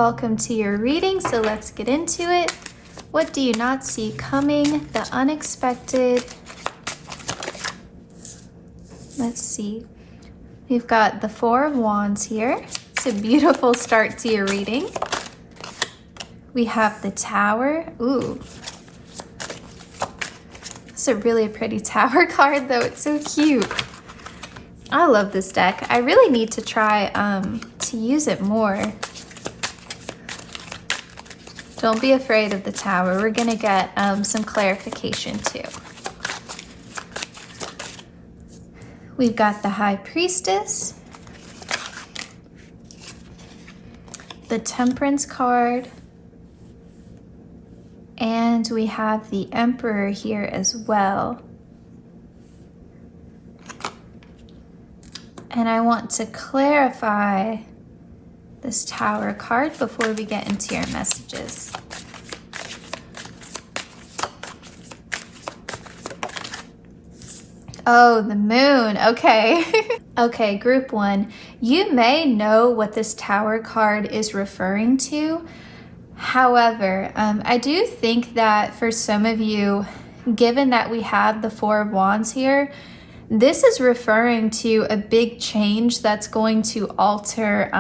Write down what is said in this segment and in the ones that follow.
welcome to your reading. So let's get into it. What do you not see coming? The unexpected. Let's see. We've got the Four of Wands here. It's a beautiful start to your reading. We have the Tower. Ooh. It's a really pretty Tower card though. It's so cute. I love this deck. I really need to try to use it more. Don't be afraid of the Tower. We're gonna get some clarification too. We've got the High Priestess, the Temperance card, and we have the Emperor here as well. And I want to clarify this Tower card before we get into your messages. Oh, the Moon. Okay. Okay, group one. You may know what this Tower card is referring to. However, I do think that for some of you, given that we have the Four of Wands here, this is referring to a big change that's going to alter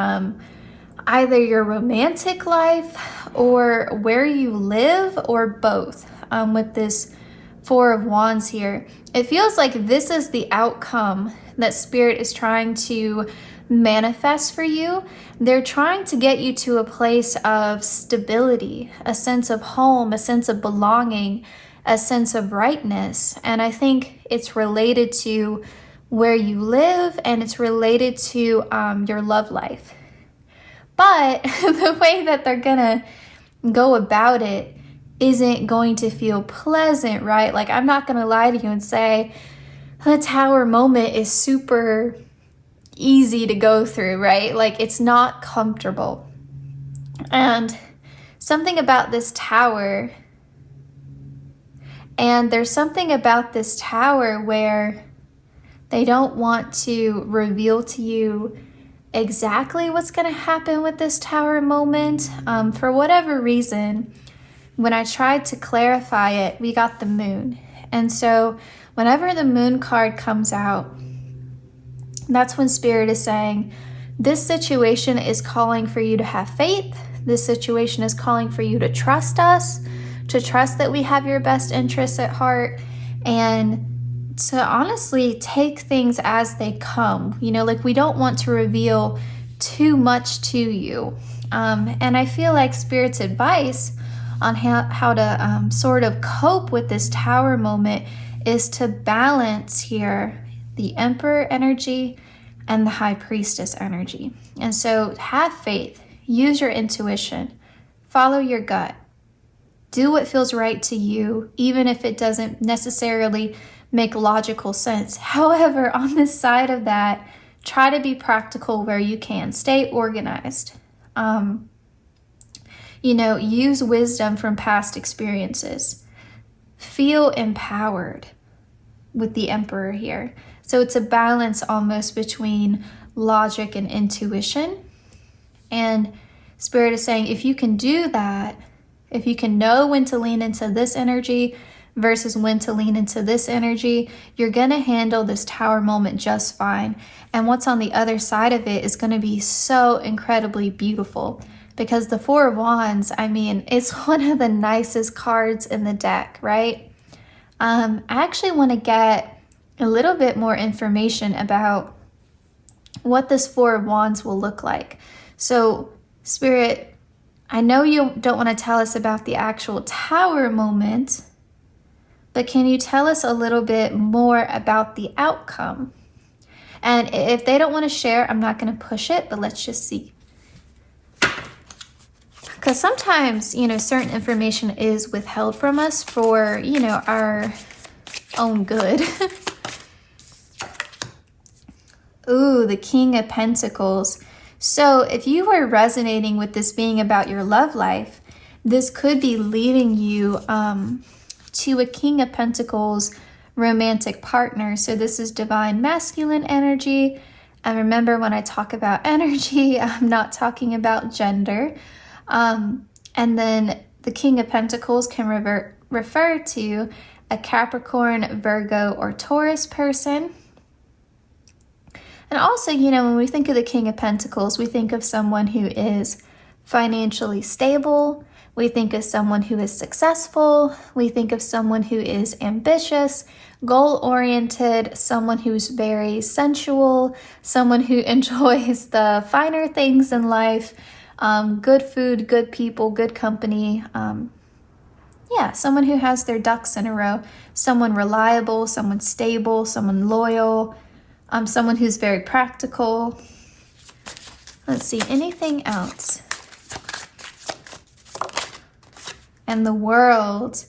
either your romantic life or where you live, or both. With this Four of Wands here, it feels like this is the outcome that Spirit is trying to manifest for you. They're trying to get you to a place of stability, a sense of home, a sense of belonging, a sense of rightness. And I think it's related to where you live, and it's related to your love life. But the way that they're gonna go about it isn't going to feel pleasant, right? Like, I'm not gonna lie to you and say the Tower moment is super easy to go through, right? Like, it's not comfortable. And something about this Tower, and there's something about this Tower where they don't want to reveal to you exactly what's going to happen with this Tower moment. For whatever reason, when I tried to clarify it, we got the Moon. And so whenever the Moon card comes out, that's when Spirit is saying, this situation is calling for you to have faith. This situation is calling for you to trust us, to trust that we have your best interests at heart, and to honestly take things as they come. You know, like, we don't want to reveal too much to you. And I feel like Spirit's advice on how to sort of cope with this Tower moment is to balance here the Emperor energy and the High Priestess energy. And so have faith, use your intuition, follow your gut, do what feels right to you, even if it doesn't necessarily make logical sense. However, on this side of that, try to be practical where you can. Stay organized. You know, use wisdom from past experiences. Feel empowered with the Emperor here. So it's a balance almost between logic and intuition. And Spirit is saying, if you can do that, if you can know when to lean into this energy versus when to lean into this energy, you're going to handle this Tower moment just fine. And what's on the other side of it is going to be so incredibly beautiful, because the Four of Wands, I mean, it's one of the nicest cards in the deck, right? I actually want to get a little bit more information about what this Four of Wands will look like. So, Spirit, I know you don't want to tell us about the actual Tower moment, but can you tell us a little bit more about the outcome? And if they don't want to share, I'm not going to push it, but let's just see. Because sometimes, you know, certain information is withheld from us for, you know, our own good. Ooh, the King of Pentacles. So if you are resonating with this being about your love life, this could be leading you to a King of Pentacles romantic partner. So this is divine masculine energy. And remember, when I talk about energy, I'm not talking about gender. And then the King of Pentacles can refer to a Capricorn, Virgo, or Taurus person. And also, you know, when we think of the King of Pentacles, we think of someone who is financially stable. We think of someone who is successful. We think of someone who is ambitious, goal-oriented, someone who's very sensual, someone who enjoys the finer things in life, good food, good people, good company. Yeah, someone who has their ducks in a row, someone reliable, someone stable, someone loyal, someone who's very practical. Let's see, anything else? And the World.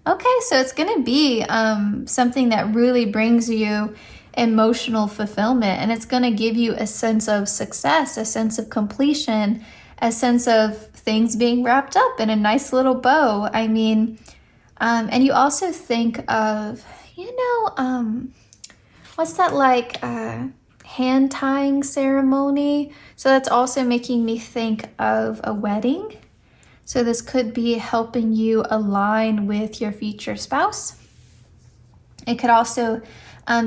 Okay, so it's going to be something that really brings you emotional fulfillment, and it's going to give you a sense of success, a sense of completion, a sense of things being wrapped up in a nice little bow. I mean, and you also think of, you know, what's that like hand tying ceremony? So that's also making me think of a wedding. So this could be helping you align with your future spouse. It could also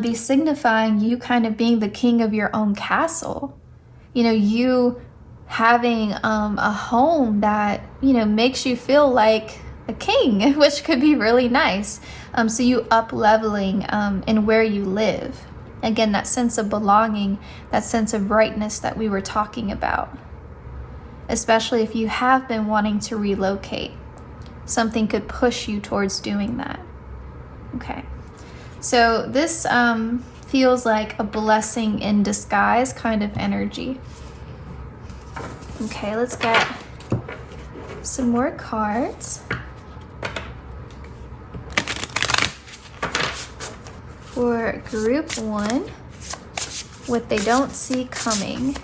be signifying you kind of being the king of your own castle. You know, you having a home that, you know, makes you feel like a king, which could be really nice. So you up leveling in where you live. Again, that sense of belonging, that sense of rightness that we were talking about. Especially if you have been wanting to relocate. Something could push you towards doing that. Okay. So this feels like a blessing in disguise kind of energy. Okay, let's get some more cards. For group 1, what they don't see coming.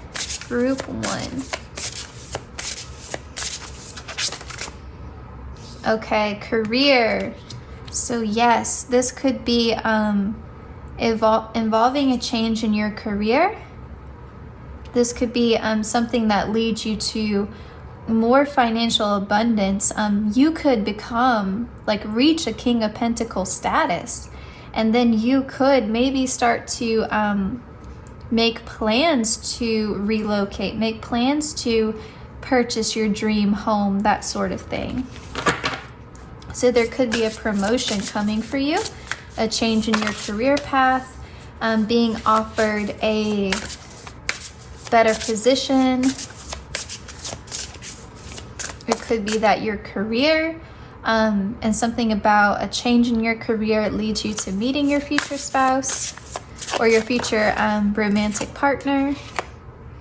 Group 1. Okay, career. So yes, this could be involving a change in your career. This could be something that leads you to more financial abundance. You could become, like, reach a King of Pentacles status. And then you could maybe start to make plans to relocate, make plans to purchase your dream home, that sort of thing. So there could be a promotion coming for you, a change in your career path, being offered a better position. It could be that your career and something about a change in your career leads you to meeting your future spouse or your future romantic partner.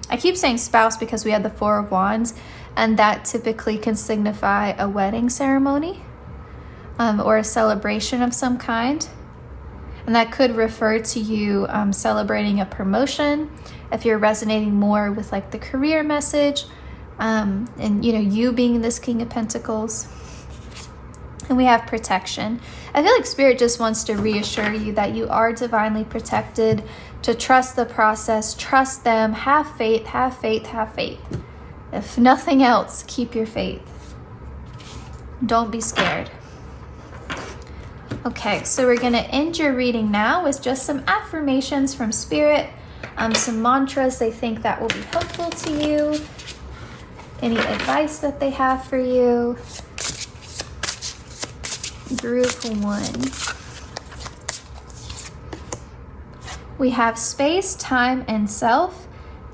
I keep saying spouse because we had the Four of Wands, and that typically can signify a wedding ceremony. Or a celebration of some kind. And that could refer to you celebrating a promotion if you're resonating more with like the career message, and you know, you being this King of Pentacles. And we have protection. I feel like Spirit just wants to reassure you that you are divinely protected, to trust the process, trust them, have faith, have faith, have faith. If nothing else, keep your faith. Don't be scared. Okay, so we're going to end your reading now with just some affirmations from Spirit, some mantras they think that will be helpful to you, any advice that they have for you. Group 1. We have space, time, and self,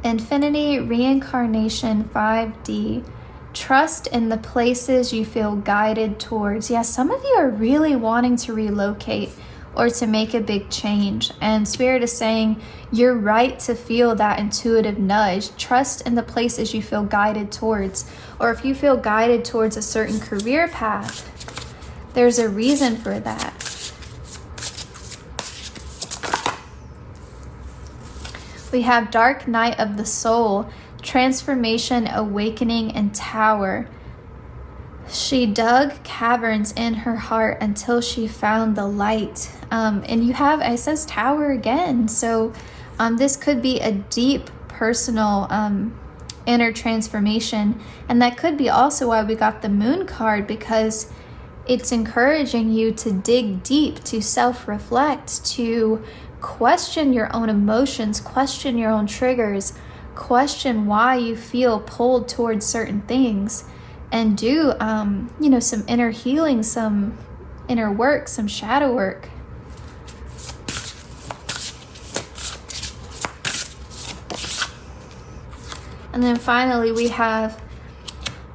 infinity, reincarnation, 5D. Trust in the places you feel guided towards. Yes, some of you are really wanting to relocate or to make a big change. And Spirit is saying you're right to feel that intuitive nudge. Trust in the places you feel guided towards. Or if you feel guided towards a certain career path, there's a reason for that. We have Dark Night of the Soul, Transformation, Awakening, and Tower. She dug caverns in her heart until she found the light. And you have, it says Tower again. So this could be a deep personal inner transformation. And that could be also why we got the Moon card, because it's encouraging you to dig deep, to self-reflect, to question your own emotions, question your own triggers, question why you feel pulled towards certain things, and do, some inner healing, some inner work, some shadow work. And then finally, we have,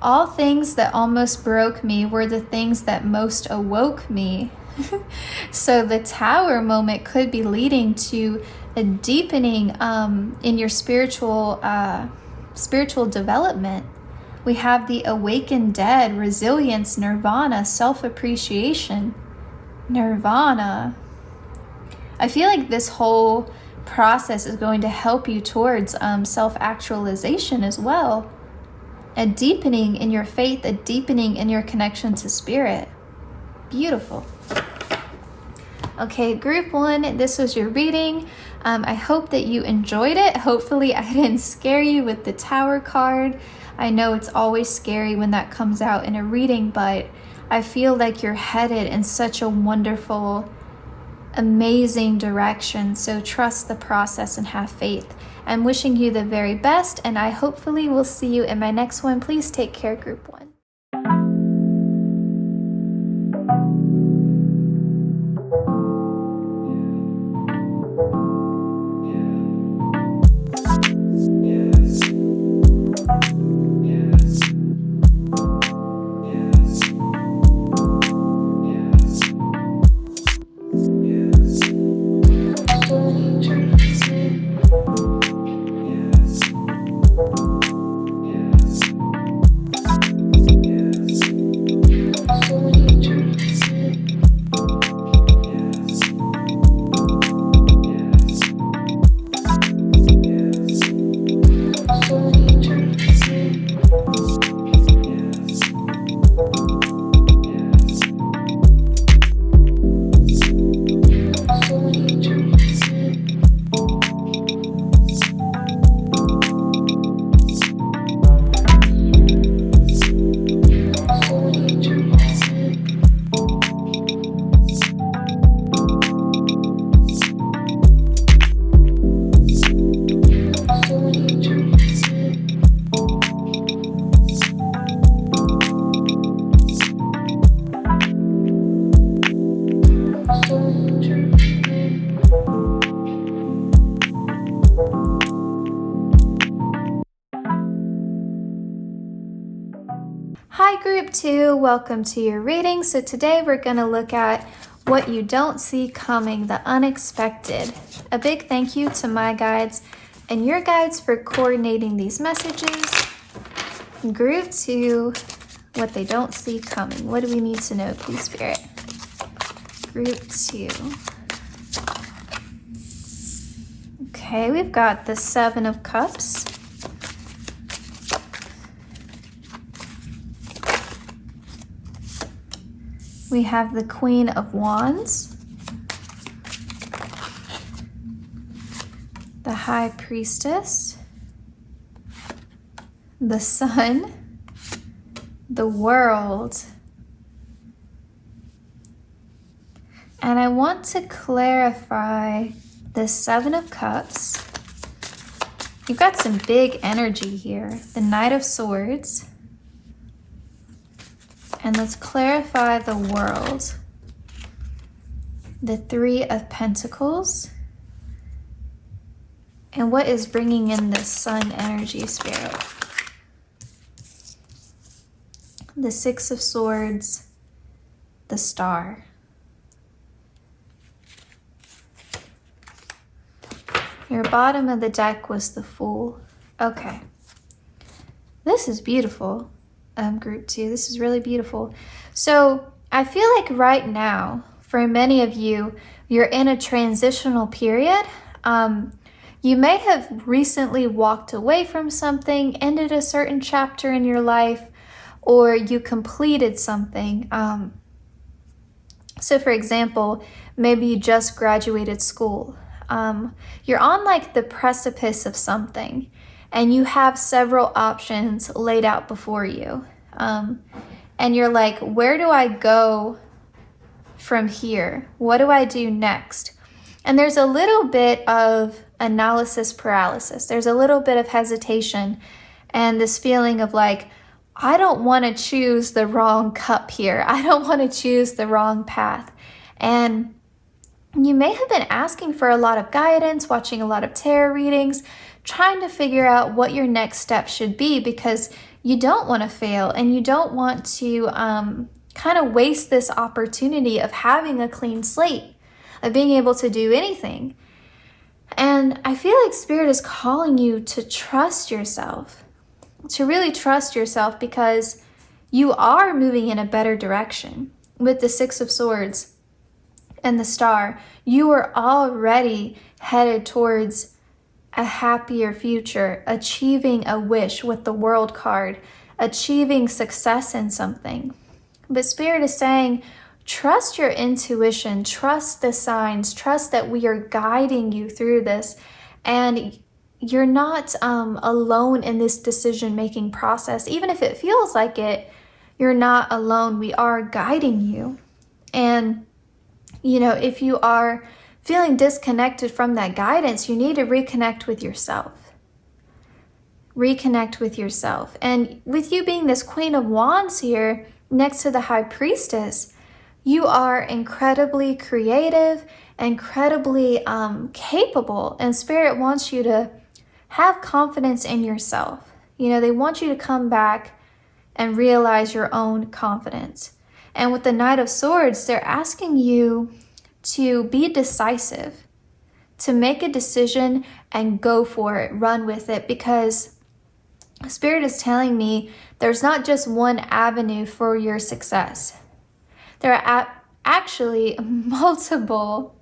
all things that almost broke me were the things that most awoke me. So the Tower moment could be leading to a deepening in your spiritual development. We have the awakened dead, resilience, nirvana, self-appreciation. Nirvana. I feel like this whole process is going to help you towards self-actualization as well. A deepening in your faith, a deepening in your connection to spirit. Beautiful. Okay, group 1, this was your reading. I hope that you enjoyed it. Hopefully I didn't scare you with the Tower card. I know it's always scary when that comes out in a reading, but I feel like you're headed in such a wonderful, amazing direction. So trust the process and have faith. I'm wishing you the very best, and I hopefully will see you in my next one. Please take care, group 1. Hi group 2, welcome to your reading. So today we're going to look at what you don't see coming, the unexpected. A big thank you to my guides and your guides for coordinating these messages. Group 2, what they don't see coming. What do we need to know, please, Spirit? Group 2. Okay, we've got the 7 of Cups. We have the Queen of Wands, the High Priestess, the Sun, the World. And I want to clarify the 7 of Cups. You've got some big energy here. The Knight of Swords. And let's clarify the World. The 3 of Pentacles. And what is bringing in the Sun energy, Spirit? The 6 of Swords, the Star. Your bottom of the deck was the Fool. Okay. This is beautiful. Group 2, this is really beautiful. So I feel like right now, for many of you, you're in a transitional period. You may have recently walked away from something, ended a certain chapter in your life, or you completed something. So for example, maybe you just graduated school. You're on like the precipice of something. and you have several options laid out before you. And you're like, where do I go from here? What do I do next? And there's a little bit of analysis paralysis. There's a little bit of hesitation and this feeling of like, I don't want to choose the wrong cup here. I don't want to choose the wrong path. And you may have been asking for a lot of guidance, watching a lot of tarot readings, trying to figure out what your next step should be, because you don't want to fail and you don't want to kind of waste this opportunity of having a clean slate, of being able to do anything. And I feel like Spirit is calling you to trust yourself, to really trust yourself, because you are moving in a better direction. With the Six of Swords and the Star, you are already headed towards a happier future, achieving a wish with the World card, achieving success in something. But Spirit is saying, trust your intuition, trust the signs, trust that we are guiding you through this. And you're not alone in this decision-making process. Even if it feels like it, you're not alone. We are guiding you. And, you know, if you are feeling disconnected from that guidance, you need to reconnect with yourself. Reconnect with yourself. And with you being this Queen of Wands here next to the High Priestess, you are incredibly creative, incredibly capable, and Spirit wants you to have confidence in yourself. You know, they want you to come back and realize your own confidence. And with the Knight of Swords, they're asking you to be decisive, to make a decision and go for it, run with it, because Spirit is telling me there's not just one avenue for your success. There are actually multiple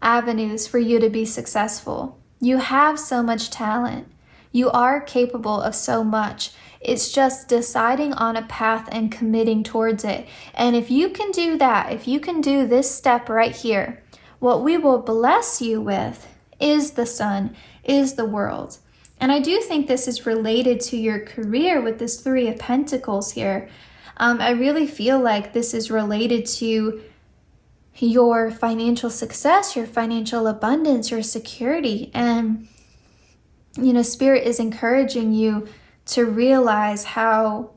avenues for you to be successful. You have so much talent. You are capable of so much. It's just deciding on a path and committing towards it. And if you can do that, if you can do this step right here, what we will bless you with is the sun, is the world. And I do think this is related to your career with this Three of Pentacles here. I really feel like this is related to your financial success, your financial abundance, your security. And, you know, Spirit is encouraging you to realize how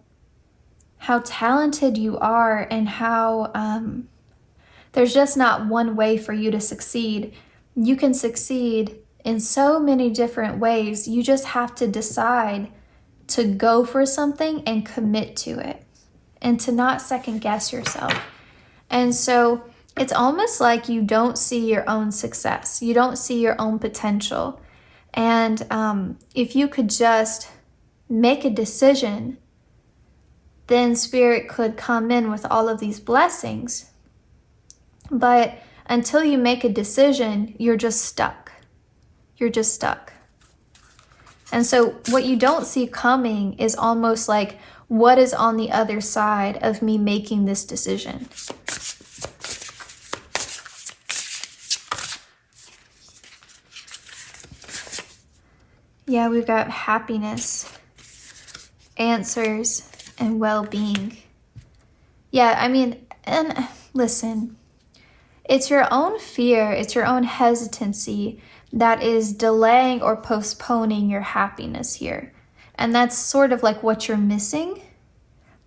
talented you are, and how there's just not one way for you to succeed. You can succeed in so many different ways. You just have to decide to go for something and commit to it, and to not second guess yourself. And so it's almost like you don't see your own success. You don't see your own potential. And if you could just make a decision, then Spirit could come in with all of these blessings. But until you make a decision, you're just stuck. You're just stuck. And so what you don't see coming is almost like, what is on the other side of me making this decision? Yeah, we've got happiness, answers, and well-being. Yeah, I mean, and listen, it's your own fear, it's your own hesitancy that is delaying or postponing your happiness here. And that's sort of like what you're missing.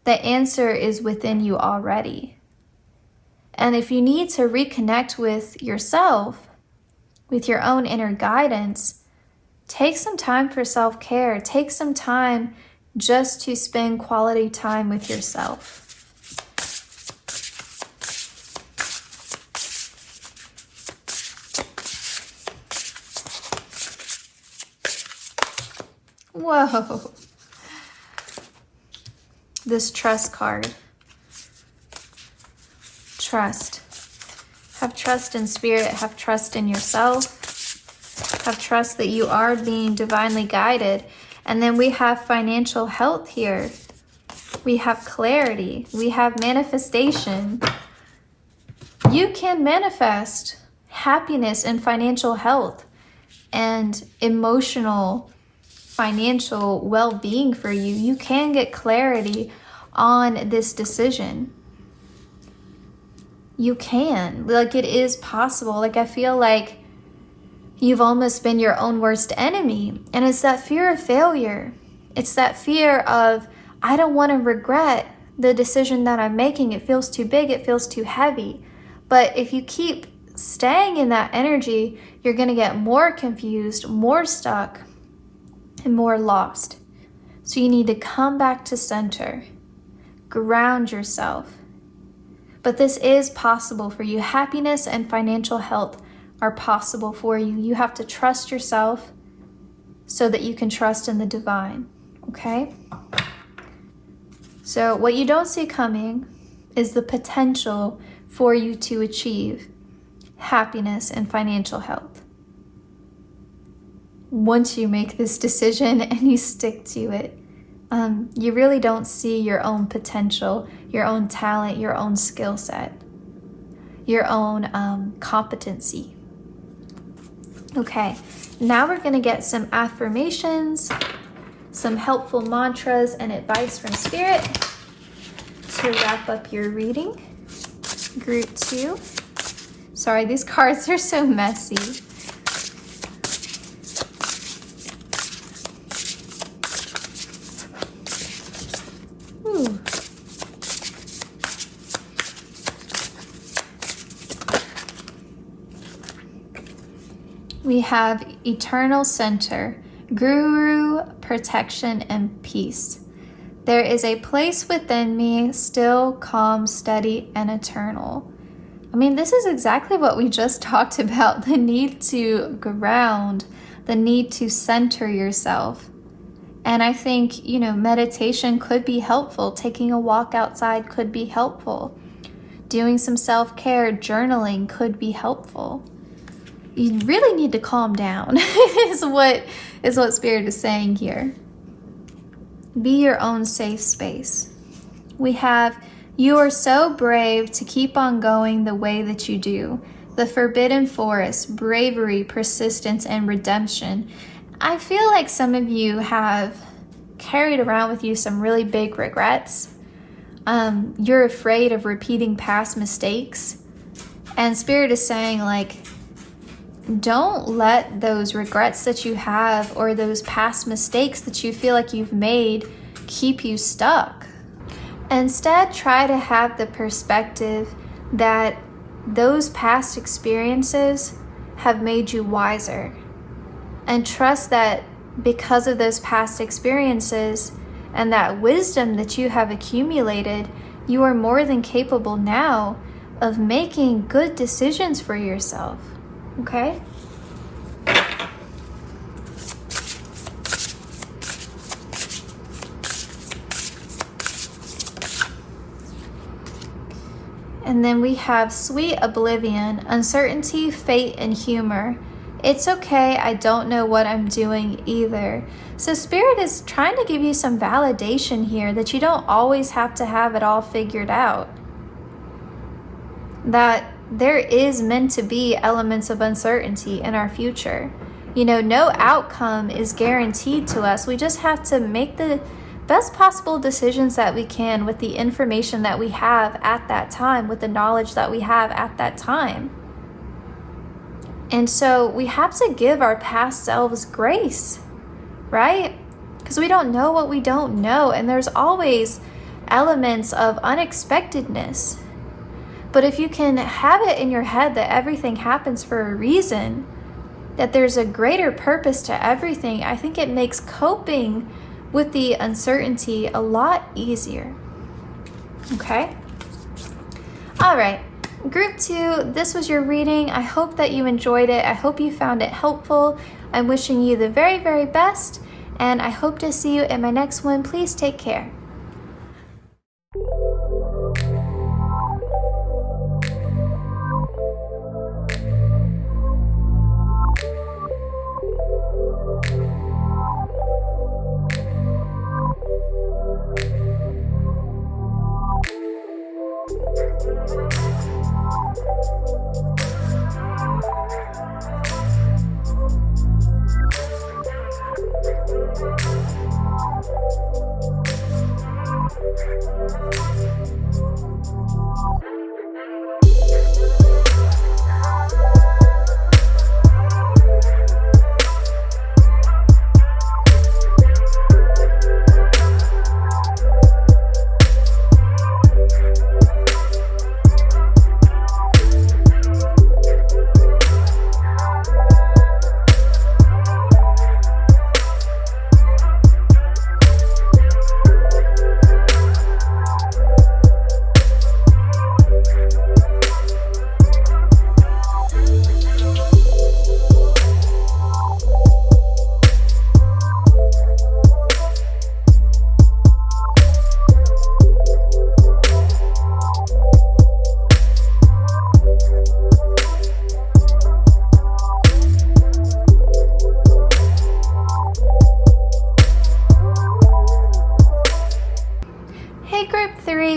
The answer is within you already. And if you need to reconnect with yourself, with your own inner guidance, take some time for self-care. Take some time just to spend quality time with yourself. Whoa. This trust card. Trust. Have trust in Spirit. Have trust in yourself. Have trust that you are being divinely guided. And then we have financial health here. We have clarity. We have manifestation. You can manifest happiness and financial health and emotional financial well-being for you. You can get clarity on this decision. You can. Like, it is possible. Like, I feel like you've almost been your own worst enemy. And it's that fear of failure. It's that fear of, I don't want to regret the decision that I'm making. It feels too big. It feels too heavy. But if you keep staying in that energy, you're going to get more confused, more stuck, and more lost. So you need to come back to center, ground yourself. But this is possible for you. Happiness and financial health are possible for you. You have to trust yourself so that you can trust in the divine, okay? So what you don't see coming is the potential for you to achieve happiness and financial health. Once you make this decision and you stick to it, you really don't see your own potential, your own talent, your own skill set, your own competency. Okay, now we're going to get some affirmations, some helpful mantras and advice from Spirit to wrap up your reading. Group 2. Sorry, these cards are so messy. Ooh. We have eternal center, guru, protection, and peace. There is a place within me, still, calm, steady, and eternal. I mean, this is exactly what we just talked about, the need to ground, the need to center yourself. And I think, meditation could be helpful. Taking a walk outside could be helpful. Doing some self-care, journaling could be helpful. You really need to calm down, is what Spirit is saying here. Be your own safe space. We have, you are so brave to keep on going the way that you do. The forbidden forest, bravery, persistence, and redemption. I feel like some of you have carried around with you some really big regrets. You're afraid of repeating past mistakes. And Spirit is saying, like, don't let those regrets that you have or those past mistakes that you feel like you've made keep you stuck. Instead, try to have the perspective that those past experiences have made you wiser. And trust that because of those past experiences and that wisdom that you have accumulated, you are more than capable now of making good decisions for yourself. Okay? And then we have sweet oblivion, uncertainty, fate, and humor. It's okay, I don't know what I'm doing either. So Spirit is trying to give you some validation here that you don't always have to have it all figured out. That there is meant to be elements of uncertainty in our future. No outcome is guaranteed to us. We just have to make the best possible decisions that we can with the information that we have at that time, with the knowledge that we have at that time. And so we have to give our past selves grace, right? Because we don't know what we don't know, and there's always elements of unexpectedness. But if you can have it in your head that everything happens for a reason, that there's a greater purpose to everything, I think it makes coping with the uncertainty a lot easier. Okay? All right. Group 2, this was your reading. I hope that you enjoyed it. I hope you found it helpful. I'm wishing you the very, very best, and I hope to see you in my next one. Please take care.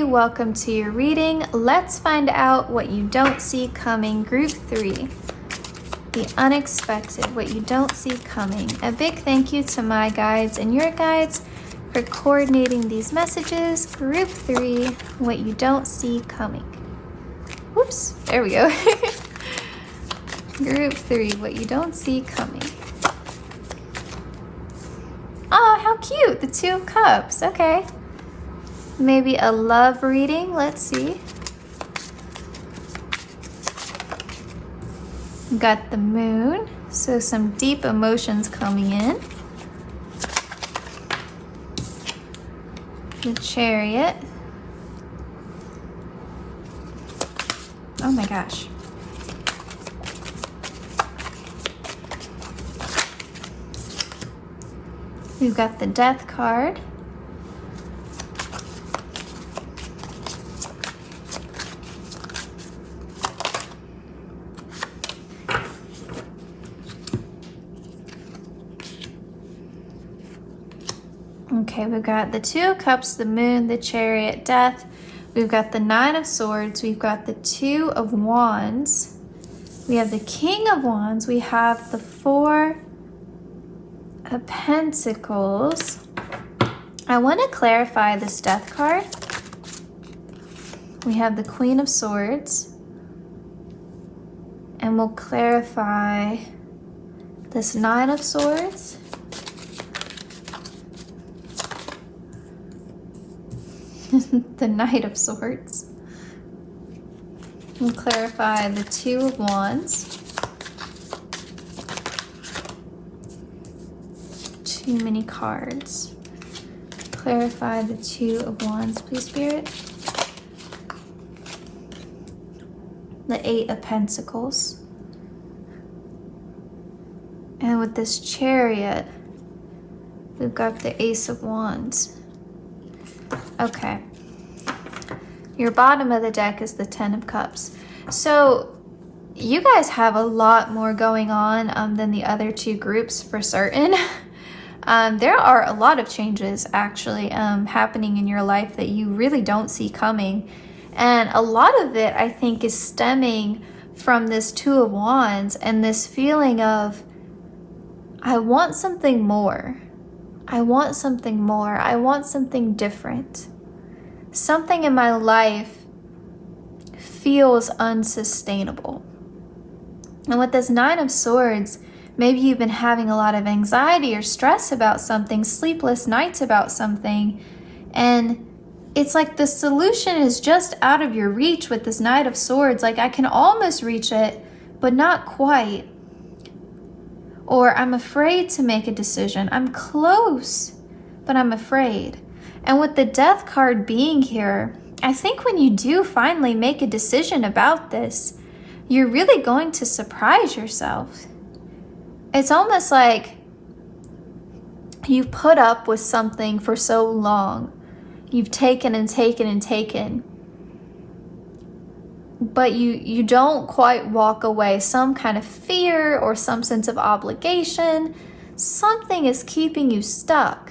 Welcome to your reading. Let's find out what you don't see coming. Group 3, the unexpected, what you don't see coming. A big thank you to my guides and your guides for coordinating these messages. Group 3, what you don't see coming. Whoops, there we go. Group 3, what you don't see coming. Oh, how cute, the 2 of Cups, okay. Maybe a love reading, let's see. Got the Moon, so some deep emotions coming in. The Chariot. Oh my gosh. We've got the Death card. Okay, we've got the 2 of Cups, the Moon, the Chariot, Death. We've got the 9 of Swords. We've got the 2 of Wands. We have the King of Wands. We have the 4 of Pentacles. I want to clarify this Death card. We have the Queen of Swords. And we'll clarify this 9 of Swords. The Knight of Swords. We'll clarify the 2 of Wands. Too many cards. Clarify the 2 of Wands, please, Spirit. The 8 of Pentacles. And with this Chariot, we've got the Ace of Wands. Okay. Your bottom of the deck is the 10 of Cups. So you guys have a lot more going on than the other 2 groups for certain. There are a lot of changes actually happening in your life that you really don't see coming. And a lot of it, I think, is stemming from this 2 of Wands and this feeling of, I want something more. I want something more. I want something different. Something in my life feels unsustainable. And with this 9 of Swords, maybe you've been having a lot of anxiety or stress about something, sleepless nights about something, and it's like the solution is just out of your reach with this Knight of Swords. Like, I can almost reach it, but not quite. Or I'm afraid to make a decision. I'm close, but I'm afraid. And with the Death card being here, I think when you do finally make a decision about this, you're really going to surprise yourself. It's almost like you've put up with something for so long. You've taken and taken and taken. But you don't quite walk away. Some kind of fear or some sense of obligation. Something is keeping you stuck.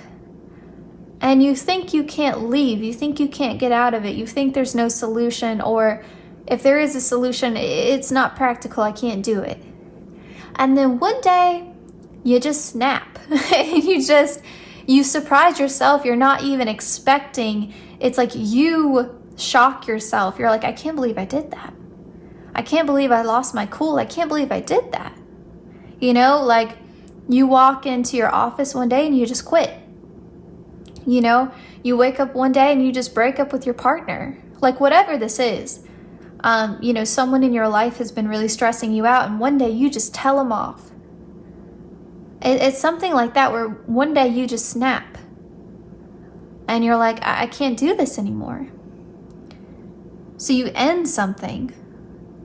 And you think you can't leave. You think you can't get out of it. You think there's no solution, or if there is a solution, it's not practical. I can't do it. And then one day, you just snap. You surprise yourself. You're not even expecting it's like you shock yourself. You're like, I can't believe I did that. I can't believe I lost my cool. I can't believe I did that. You know, like you walk into your office one day and you just quit. You know, you wake up one day and you just break up with your partner. Like whatever this is. You know, someone in your life has been really stressing you out and one day you just tell them off. It's something like that where one day you just snap. And you're like, I can't do this anymore. So you end something.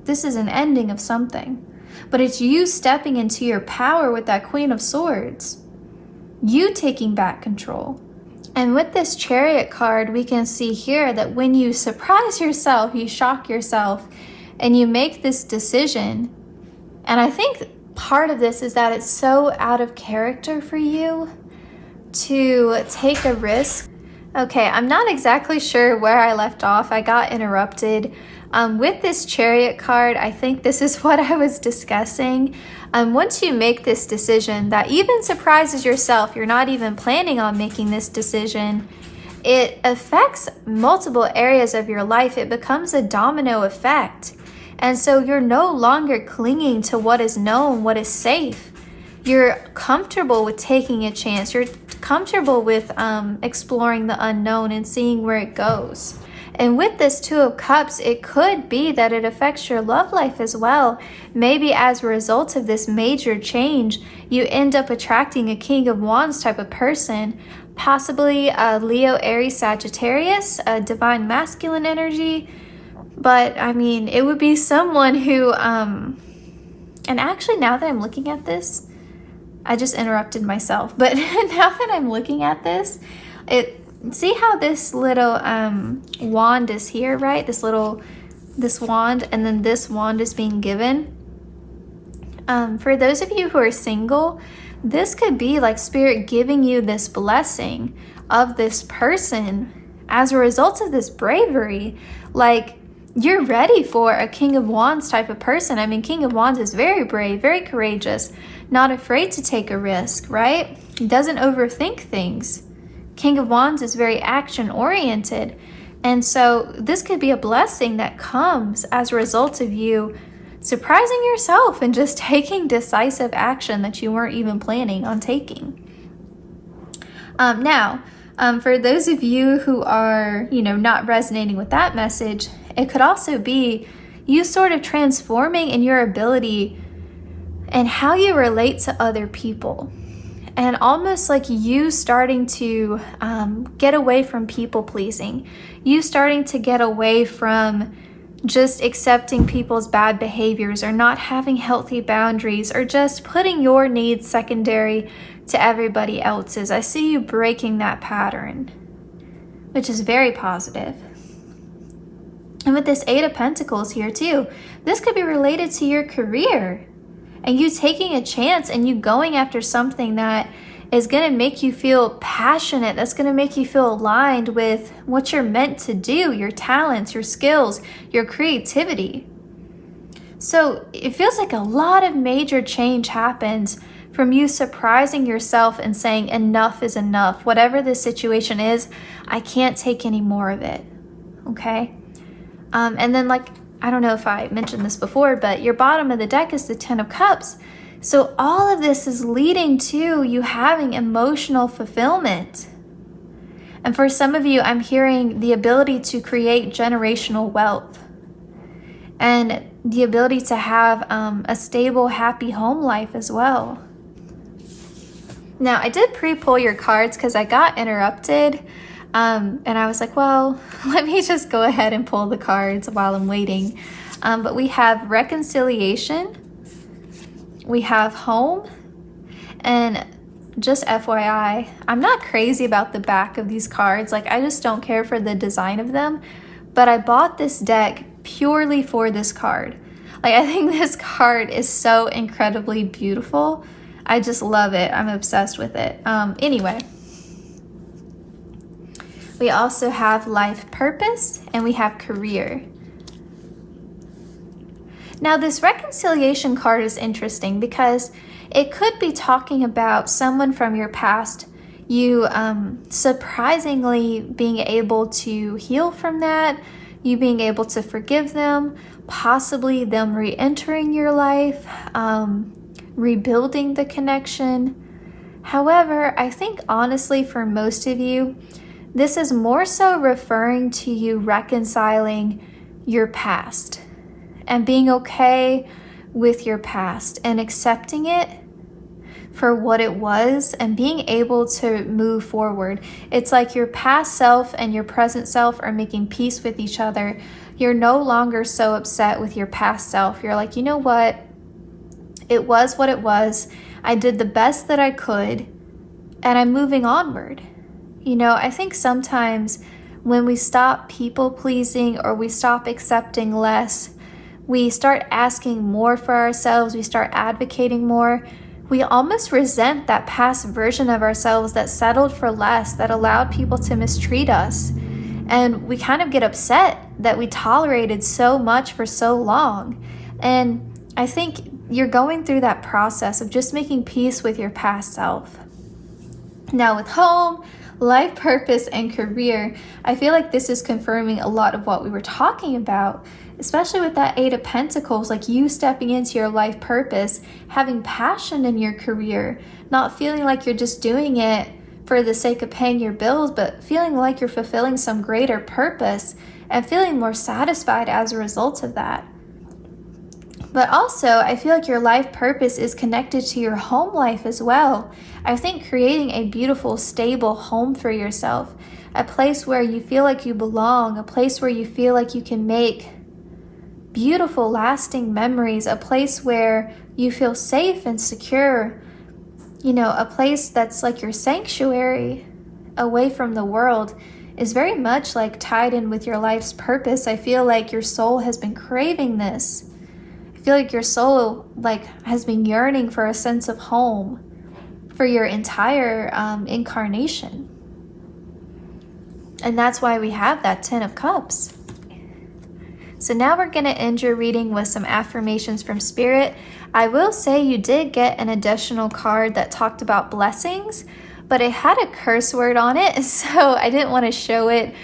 This is an ending of something. But it's you stepping into your power with that Queen of Swords. You taking back control. And with this Chariot card, we can see here that when you surprise yourself, you shock yourself, and you make this decision. And I think part of this is that it's so out of character for you to take a risk. Okay, I'm not exactly sure where I left off. I got interrupted. With this Chariot card, I think this is what I was discussing. Once you make this decision that even surprises yourself, you're not even planning on making this decision, it affects multiple areas of your life. It becomes a domino effect. And so you're no longer clinging to what is known, what is safe. You're comfortable with taking a chance. You're comfortable with exploring the unknown and seeing where it goes. And with this Two of Cups, it could be that it affects your love life as well. Maybe as a result of this major change, you end up attracting a King of Wands type of person, possibly a Leo, Aries, Sagittarius, a divine masculine energy. But I mean, it would be someone who, and actually now that I'm looking at this, I just interrupted myself. But now that I'm looking at this, see how this little wand is here, right? This wand, and then this wand is being given. For those of you who are single, this could be like Spirit giving you this blessing of this person as a result of this bravery. Like, you're ready for a King of Wands type of person. I mean, King of Wands is very brave, very courageous, not afraid to take a risk, right? He doesn't overthink things. King of Wands is very action-oriented. And so this could be a blessing that comes as a result of you surprising yourself and just taking decisive action that you weren't even planning on taking. Now, for those of you who are, not resonating with that message, it could also be you sort of transforming in your ability and how you relate to other people. And almost like you starting to get away from people pleasing. You starting to get away from just accepting people's bad behaviors or not having healthy boundaries or just putting your needs secondary to everybody else's. I see you breaking that pattern, which is very positive. And with this Eight of Pentacles here too, this could be related to your career and you taking a chance and you going after something that is going to make you feel passionate, that's going to make you feel aligned with what you're meant to do, your talents, your skills, your creativity. So it feels like a lot of major change happens from you surprising yourself and saying enough is enough. Whatever this situation is, I can't take any more of it. Okay? And then I don't know if I mentioned this before, but your bottom of the deck is the Ten of Cups. So all of this is leading to you having emotional fulfillment. And for some of you, I'm hearing the ability to create generational wealth and the ability to have a stable, happy home life as well. Now, I did pre-pull your cards because I got interrupted. And I was like, well, let me just go ahead and pull the cards while I'm waiting. But we have reconciliation. We have home, and just FYI, I'm not crazy about the back of these cards. I just don't care for the design of them, but I bought this deck purely for this card. I think this card is so incredibly beautiful. I just love it. I'm obsessed with it. Anyway, we also have life purpose and we have career. Now, this reconciliation card is interesting because it could be talking about someone from your past you surprisingly being able to heal from that, you being able to forgive them, possibly them re-entering your life, rebuilding the connection. However, I think honestly for most of you, this is more so referring to you reconciling your past and being okay with your past and accepting it for what it was and being able to move forward. It's like your past self and your present self are making peace with each other. You're no longer so upset with your past self. You're like, you know what? It was what it was. I did the best that I could, and I'm moving onward. You know, I think sometimes when we stop people pleasing or we stop accepting less, we start asking more for ourselves, we start advocating more, we almost resent that past version of ourselves that settled for less, that allowed people to mistreat us. And we kind of get upset that we tolerated so much for so long. And I think you're going through that process of just making peace with your past self. Now with home, life purpose, and career, I feel like this is confirming a lot of what we were talking about, especially with that 8 of Pentacles, like you stepping into your life purpose, having passion in your career, not feeling like you're just doing it for the sake of paying your bills, but feeling like you're fulfilling some greater purpose and feeling more satisfied as a result of that. But also, I feel like your life purpose is connected to your home life as well. I think creating a beautiful, stable home for yourself, a place where you feel like you belong, a place where you feel like you can make beautiful, lasting memories, a place where you feel safe and secure, you know, a place that's like your sanctuary away from the world is very much like tied in with your life's purpose. I feel like your soul has been craving this. I feel like your soul has been yearning for a sense of home for your entire incarnation. And that's why we have that 10 of Cups. So now we're going to end your reading with some affirmations from Spirit. I will say you did get an additional card that talked about blessings, but it had a curse word on it, so I didn't want to show it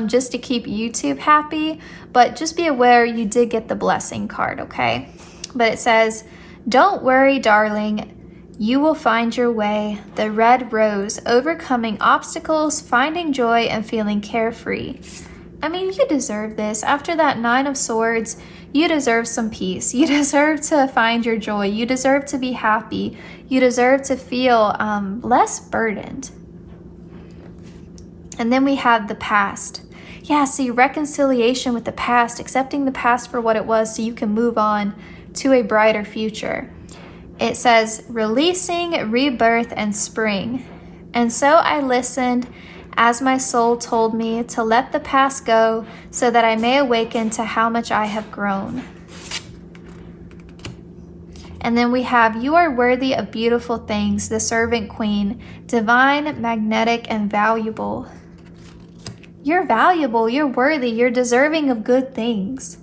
just to keep YouTube happy. But just be aware you did get the blessing card, okay? But it says, "Don't worry, darling. You will find your way. The red rose, overcoming obstacles, finding joy, and feeling carefree." I mean, you deserve this. After that 9 of Swords, you deserve some peace. You deserve to find your joy. You deserve to be happy. You deserve to feel less burdened. And then we have the past. Yeah, see, reconciliation with the past, accepting the past for what it was so you can move on to a brighter future. It says, "Releasing, rebirth, and spring. And so I listened as my soul told me to let the past go so that I may awaken to how much I have grown." And then we have, "You are worthy of beautiful things, the servant queen, divine, magnetic, and valuable." You're valuable, you're worthy, you're deserving of good things.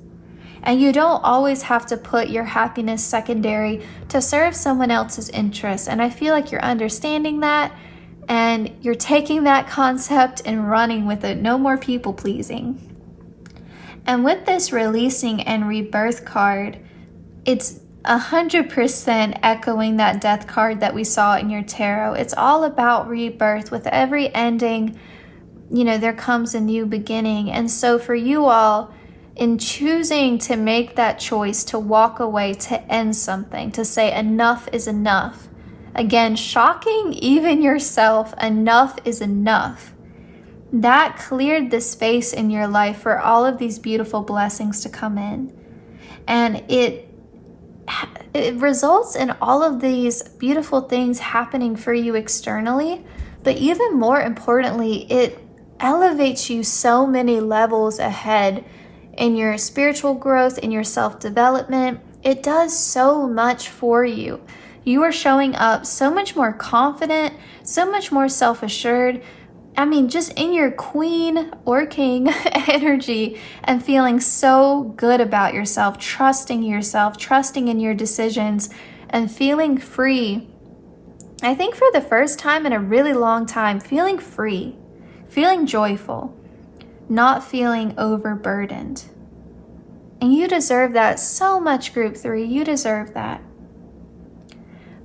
And you don't always have to put your happiness secondary to serve someone else's interests. And I feel like you're understanding that and you're taking that concept and running with it. No more people pleasing. And with this releasing and rebirth card, it's 100% echoing that death card that we saw in your tarot. It's all about rebirth. With every ending, you know, there comes a new beginning. And so for you all, in choosing to make that choice to walk away, to end something, to say enough is enough, again, shocking even yourself, enough is enough. That cleared the space in your life for all of these beautiful blessings to come in. And it results in all of these beautiful things happening for you externally, but even more importantly, it elevates you so many levels ahead in your spiritual growth, in your self-development. It does so much for you. You are showing up so much more confident, so much more self-assured. I mean, just in your queen or king energy and feeling so good about yourself, trusting in your decisions, and feeling free I think for the first time in a really long time, feeling free, feeling joyful, not feeling overburdened. And you deserve that so much, Group 3. You deserve that.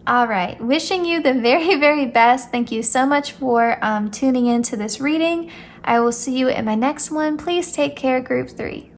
All right, wishing you the very, very best. Thank you so much for tuning in to this reading. I will see you in my next one. Please take care, Group 3.